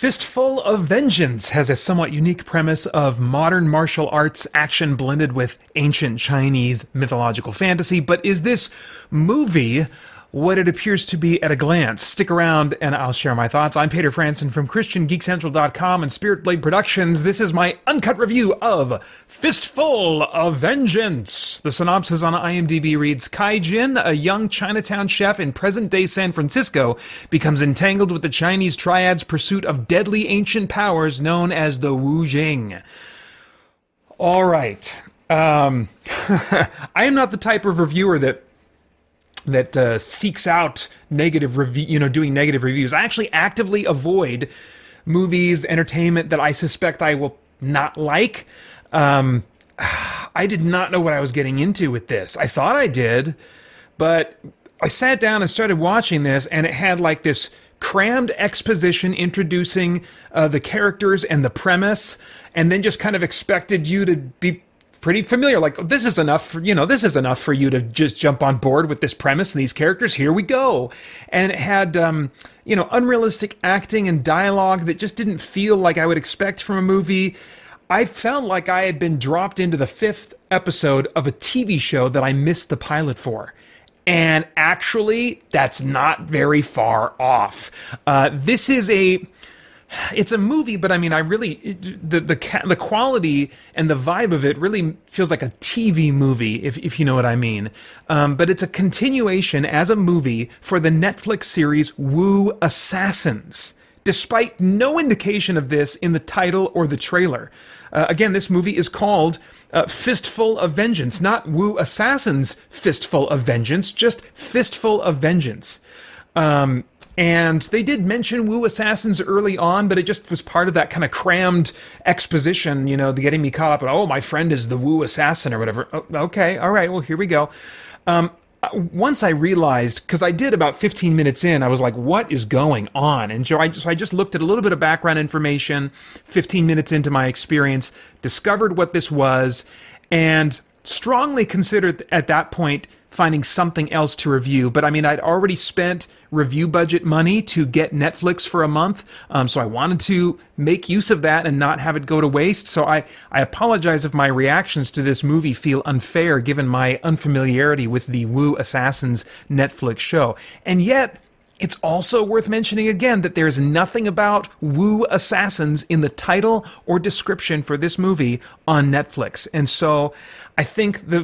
Fistful of Vengeance has a somewhat unique premise of modern martial arts action blended with ancient Chinese mythological fantasy, but is this movie what it appears to be at a glance? Stick around and I'll share my thoughts. I'm Peter Franson from christiangeekcentral.com and Spirit Blade Productions. This is my uncut review of Fistful of Vengeance. The synopsis on IMDb reads, Kai Jin, a young Chinatown chef in present-day San Francisco, becomes entangled with the Chinese triad's pursuit of deadly ancient powers known as the Wu Jing. All right. I am not the type of reviewer that seeks out negative review, doing negative reviews. I actually actively avoid movies, entertainment that I suspect I will not like. I did not know what I was getting into with this. I thought I did, but I sat down and started watching this, and it had like this crammed exposition introducing the characters and the premise, and then just kind of expected you to be pretty familiar, like, this is enough for, this is enough for you to just jump on board with this premise and these characters, here we go. And it had, unrealistic acting and dialogue that just didn't feel like I would expect from a movie. I felt like I had been dropped into the 5th episode of a TV show that I missed the pilot for. And actually, that's not very far off. It's a movie, but I mean, the quality and the vibe of it really feels like a TV movie, if you know what I mean. But it's a continuation as a movie for the Netflix series Wu Assassins, despite no indication of this in the title or the trailer. Again, this movie is called Fistful of Vengeance, not Wu Assassins Fistful of Vengeance, just Fistful of Vengeance. And they did mention Wu Assassins early on, but it just was part of that kind of crammed exposition, getting me caught up. Oh, my friend is the Wu Assassin or whatever. Oh, okay, all right, well, here we go. Once I realized, because I did about 15 minutes in, I was like, what is going on? And so I just looked at a little bit of background information, 15 minutes into my experience, discovered what this was, and strongly considered at that point finding something else to review. But I mean, I'd already spent review budget money to get Netflix for a month, so I wanted to make use of that and not have it go to waste. So I apologize if my reactions to this movie feel unfair given my unfamiliarity with the Wu Assassins Netflix show. And yet, it's also worth mentioning again that there's nothing about Wu Assassins in the title or description for this movie on Netflix. And so I think the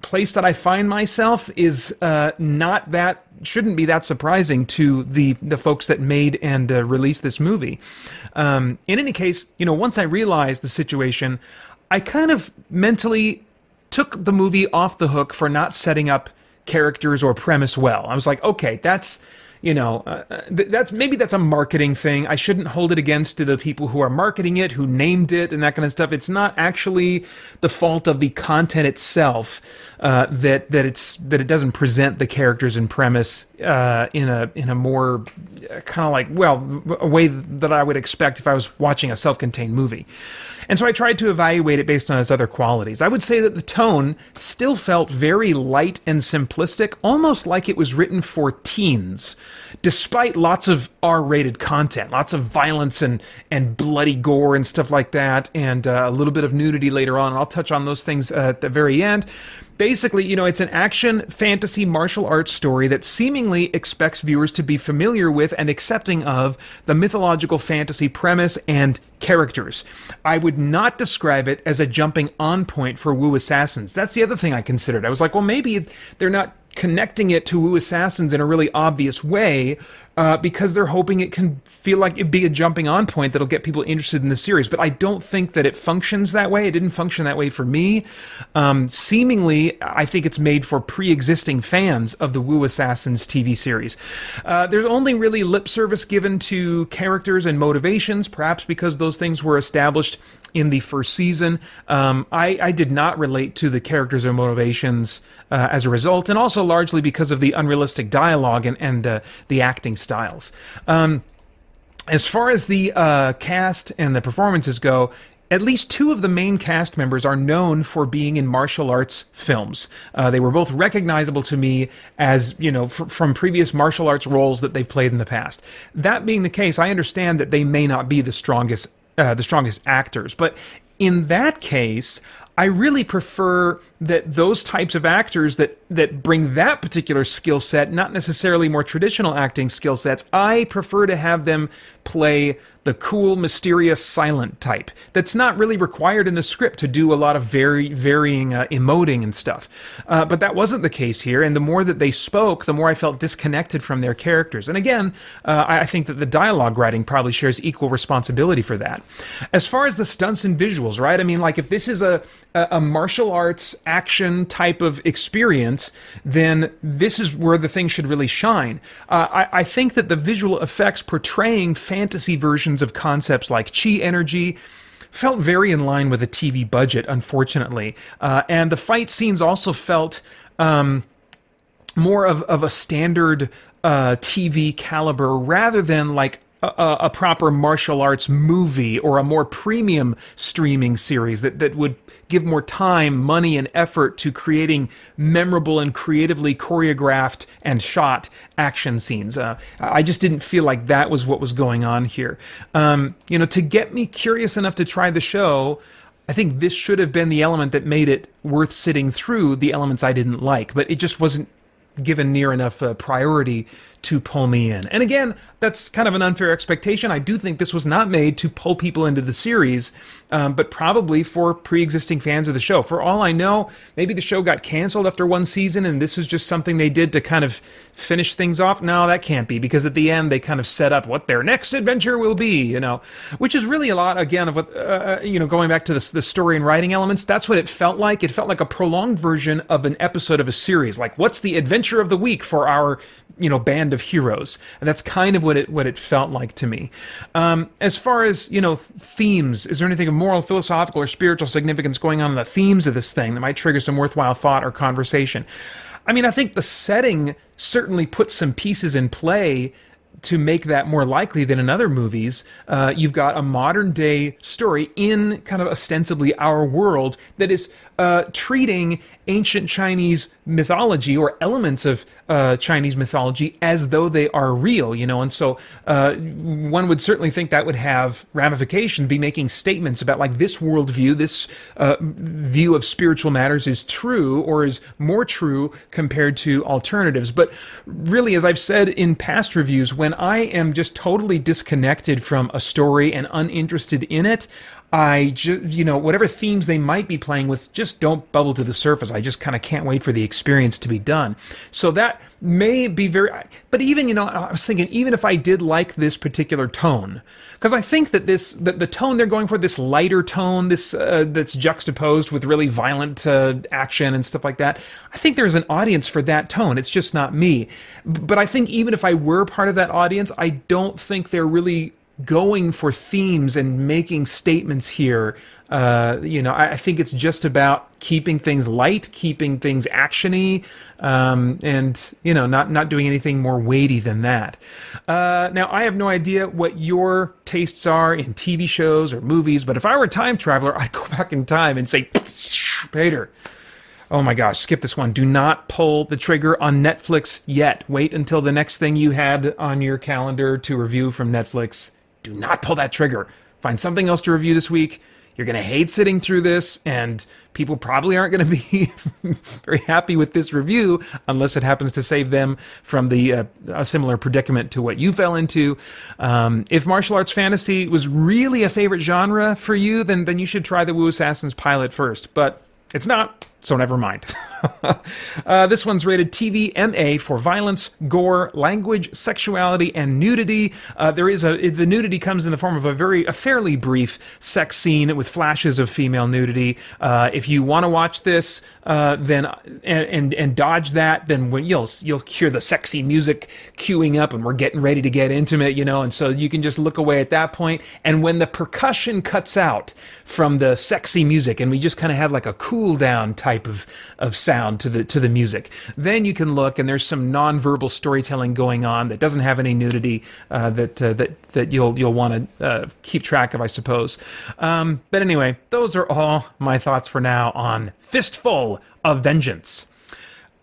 place that I find myself is shouldn't be that surprising to the folks that made and released this movie. In any case, once I realized the situation, I kind of mentally took the movie off the hook for not setting up characters or premise well. I was like, okay, that's that's a marketing thing. I shouldn't hold it against the people who are marketing it, who named it, and that kind of stuff. It's not actually the fault of the content itself that it doesn't present the characters and premise in a more kind of like, a way that I would expect if I was watching a self-contained movie. And so I tried to evaluate it based on its other qualities. I would say that the tone still felt very light and simplistic, almost like it was written for teens, despite lots of R-rated content, lots of violence and bloody gore and stuff like that, and a little bit of nudity later on. And I'll touch on those things at the very end. Basically, it's an action, fantasy, martial arts story that seemingly expects viewers to be familiar with and accepting of the mythological fantasy premise and characters. I would not describe it as a jumping on point for Wu Assassins. That's the other thing I considered. I was like, well, maybe they're not connecting it to Wu Assassins in a really obvious way because they're hoping it can feel like it'd be a jumping on point that'll get people interested in the series. But I don't think that it functions that way. It didn't function that way for me. Seemingly, I think it's made for pre-existing fans of the Wu Assassins TV series. There's only really lip service given to characters and motivations, perhaps because those things were established in the first season. I did not relate to the characters or motivations as a result, and also largely because of the unrealistic dialogue and the acting styles. As far as the cast and the performances go, at least two of the main cast members are known for being in martial arts films. They were both recognizable to me as, from previous martial arts roles that they've played in the past. That being the case, I understand that they may not be the strongest actors, but in that case, I really prefer that those types of actors that bring that particular skill set, not necessarily more traditional acting skill sets, I prefer to have them play the cool, mysterious, silent type. That's not really required in the script to do a lot of varying emoting and stuff. But that wasn't the case here, and the more that they spoke, the more I felt disconnected from their characters. And again, I think that the dialogue writing probably shares equal responsibility for that. As far as the stunts and visuals, right? I mean, like, if this is a martial arts action type of experience, then this is where the thing should really shine. I think that the visual effects portraying fantasy versions of concepts like chi energy felt very in line with a TV budget, unfortunately. And the fight scenes also felt more of a standard TV caliber rather than like a proper martial arts movie or a more premium streaming series that would give more time, money, and effort to creating memorable and creatively choreographed and shot action scenes. I just didn't feel like that was what was going on here. To get me curious enough to try the show, I think this should have been the element that made it worth sitting through the elements I didn't like, but it just wasn't given near enough priority to pull me in. And again, that's kind of an unfair expectation. I do think this was not made to pull people into the series, but probably for pre-existing fans of the show. For all I know, maybe the show got canceled after one season and this is just something they did to kind of finish things off. No, that can't be, because at the end they kind of set up what their next adventure will be, which is really a lot, again, of what, going back to the story and writing elements. That's what it felt like. It felt like a prolonged version of an episode of a series. Like, what's the adventure of the week for our band of heroes? And that's kind of what it felt like to me. As far as themes, is there anything of moral, philosophical, or spiritual significance going on in the themes of this thing that might trigger some worthwhile thought or conversation? I mean, I think the setting certainly puts some pieces in play to make that more likely than in other movies. You've got a modern day story in kind of ostensibly our world that is treating ancient Chinese mythology or elements of Chinese mythology as though they are real, and so one would certainly think that would have ramifications, be making statements about like this worldview, this view of spiritual matters is true or is more true compared to alternatives. But really, as I've said in past reviews, when I am just totally disconnected from a story and uninterested in it, I just, whatever themes they might be playing with just don't bubble to the surface. I just kind of can't wait for the experience to be done. So that may be but even, I was thinking, even if I did like this particular tone, because I think that the tone they're going for, this lighter tone, this that's juxtaposed with really violent action and stuff like that, I think there's an audience for that tone. It's just not me. But I think even if I were part of that audience, I don't think they're really going for themes and making statements here. I think it's just about keeping things light, keeping things actiony, and not doing anything more weighty than that. Now, I have no idea what your tastes are in TV shows or movies, but if I were a time traveler, I'd go back in time and say, Peter, oh my gosh, skip this one. Do not pull the trigger on Netflix yet. Wait until the next thing you had on your calendar to review from Netflix. Do not pull that trigger. Find something else to review this week. You're going to hate sitting through this, and people probably aren't going to be very happy with this review unless it happens to save them from a similar predicament to what you fell into. If martial arts fantasy was really a favorite genre for you, then you should try the Wu Assassin's pilot first. But it's not, so never mind. This one's rated TV MA for violence, gore, language, sexuality, and nudity. The nudity comes in the form of a fairly brief sex scene with flashes of female nudity. If you want to watch this, then and dodge that, then when you'll hear the sexy music queuing up and we're getting ready to get intimate, and so you can just look away at that point. And when the percussion cuts out from the sexy music and we just kind of have like a cool down type type of sound to the music. Then you can look, and there's some nonverbal storytelling going on that doesn't have any nudity that you'll want to keep track of, I suppose. But anyway, those are all my thoughts for now on Fistful of Vengeance.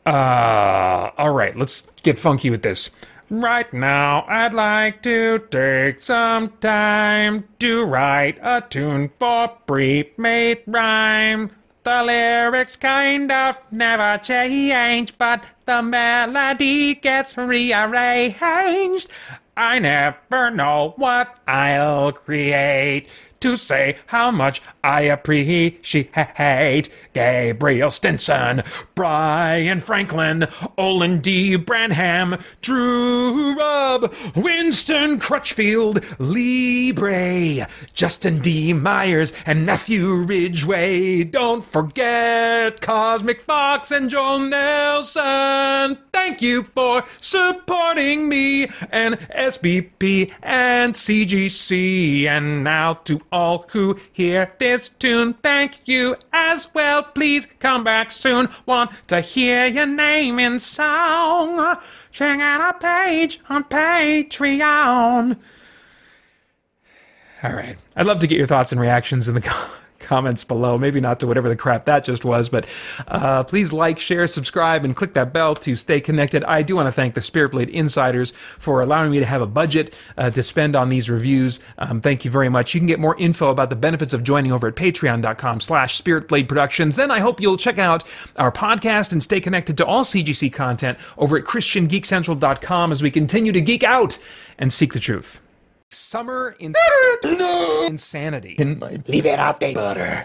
All right, let's get funky with this. Right now, I'd like to take some time to write a tune for pre-made rhyme. The lyrics kind of never change, but the melody gets rearranged. I never know what I'll create to say how much I appreciate Gabriel Stinson, Brian Franklin, Olin D. Branham, Drew Rubb, Winston Crutchfield, Lee Bray, Justin D. Myers, and Matthew Ridgway. Don't forget Cosmic Fox and Joel Nelson. Thank you for supporting me and SBP and CGC. And now to all who hear this tune, thank you as well. Please come back soon. Want to hear your name in song? Check out our page on Patreon. All right. I'd love to get your thoughts and reactions in the comments below. Maybe not to whatever the crap that just was, but please like, share, subscribe, and click that bell to stay connected. I do want to thank the Spirit Blade Insiders for allowing me to have a budget to spend on these reviews. Thank you very much. You can get more info about the benefits of joining over at patreon.com/SpiritBlade Productions. Then I hope you'll check out our podcast and stay connected to all CGC content over at christiangeekcentral.com as we continue to geek out and seek the truth. Summer insanity. Liberate butter.